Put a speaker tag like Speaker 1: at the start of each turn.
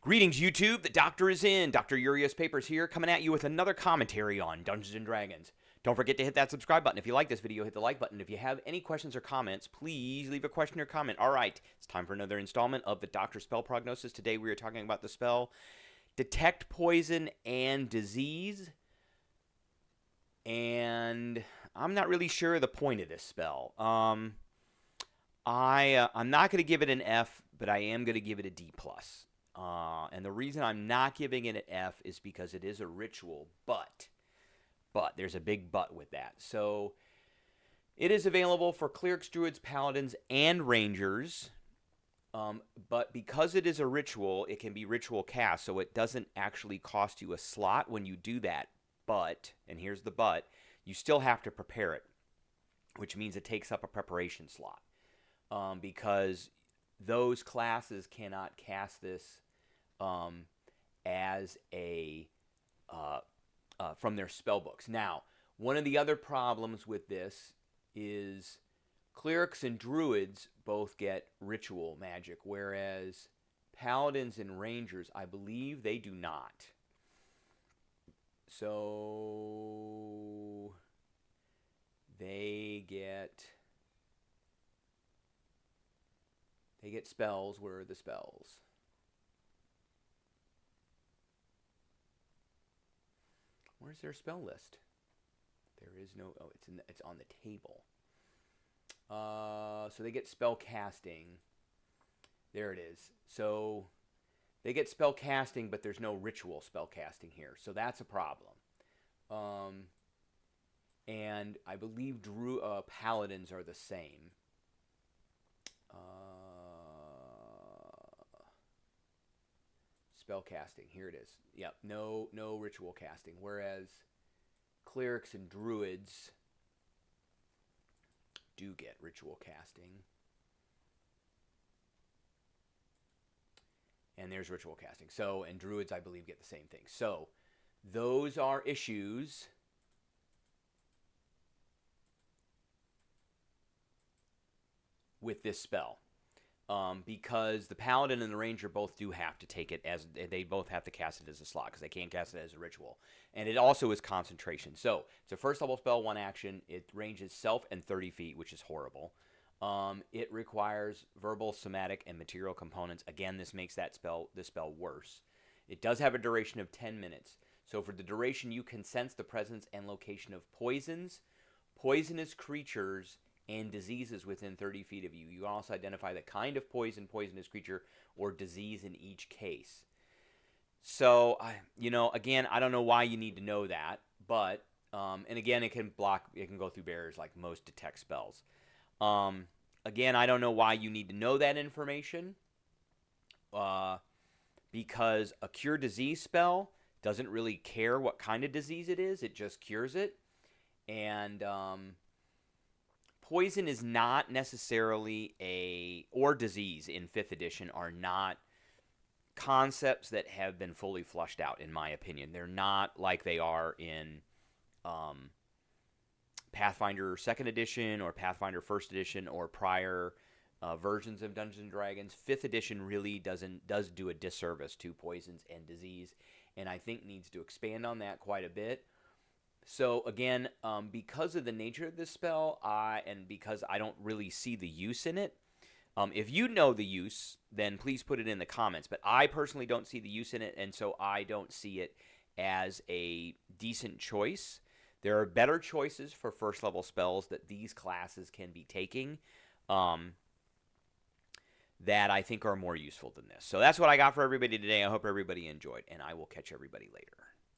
Speaker 1: Greetings, YouTube. The doctor is in. Dr. Urias Papers here, coming at you with another commentary on Dungeons & Dragons. Don't forget to hit that subscribe button. If you like this video, hit the like button. If you have any questions or comments, please leave a question or comment. All right, it's time for another installment of the Doctor Spell Prognosis. Today we are talking about the spell Detect Poison and Disease. And I'm not really sure the point of this spell. I'm not going to give it an F, but I am going to give it a D+. And the reason I'm not giving it an F is because it is a ritual, but there's a big but with that. So it is available for clerics, druids, paladins, and rangers. But because it is a ritual, it can be ritual cast, so it doesn't actually cost you a slot when you do that. But, and here's the but, you still have to prepare it, which means it takes up a preparation slot. Because those classes cannot cast this as a from their spell books. Now, one of the other problems with this is clerics and druids both get ritual magic, whereas paladins and rangers, I believe, they do not. So they get spells. Where are the spells? Where's their spell list? There is no. Oh, it's on the table. So they get spell casting. There it is. So they get spell casting, but there's no ritual spell casting here. So that's a problem. And I believe paladins are the same. Spell casting. Here it is. Yep, no ritual casting. Whereas clerics and druids do get ritual casting. And there's ritual casting. So, and druids, I believe, get the same thing. So, those are issues with this spell. Because the paladin and the ranger both do have to take it as, they both have to cast it as a slot, because they can't cast it as a ritual. And it also is concentration. So, it's a first level spell, one action. It ranges self and 30 feet, which is horrible. It requires verbal, somatic, and material components. Again, this makes this spell worse. It does have a duration of 10 minutes. So for the duration, you can sense the presence and location of poisons, poisonous creatures, and diseases within 30 feet of you. You can also identify the kind of poison, poisonous creature, or disease in each case. So, again, I don't know why you need to know that, but, and again, it can go through barriers like most detect spells. Again, I don't know why you need to know that information, because a cure disease spell doesn't really care what kind of disease it is, it just cures it. And, poison is not necessarily or disease in 5th edition are not concepts that have been fully flushed out, in my opinion. They're not like they are in Pathfinder 2nd edition or Pathfinder 1st edition or prior versions of Dungeons & Dragons. 5th edition really does do a disservice to poisons and disease, and I think needs to expand on that quite a bit. So again, because of the nature of this spell, and because I don't really see the use in it, if you know the use, then please put it in the comments. But I personally don't see the use in it, and so I don't see it as a decent choice. There are better choices for first level spells that these classes can be taking that I think are more useful than this. So that's what I got for everybody today. I hope everybody enjoyed, and I will catch everybody later.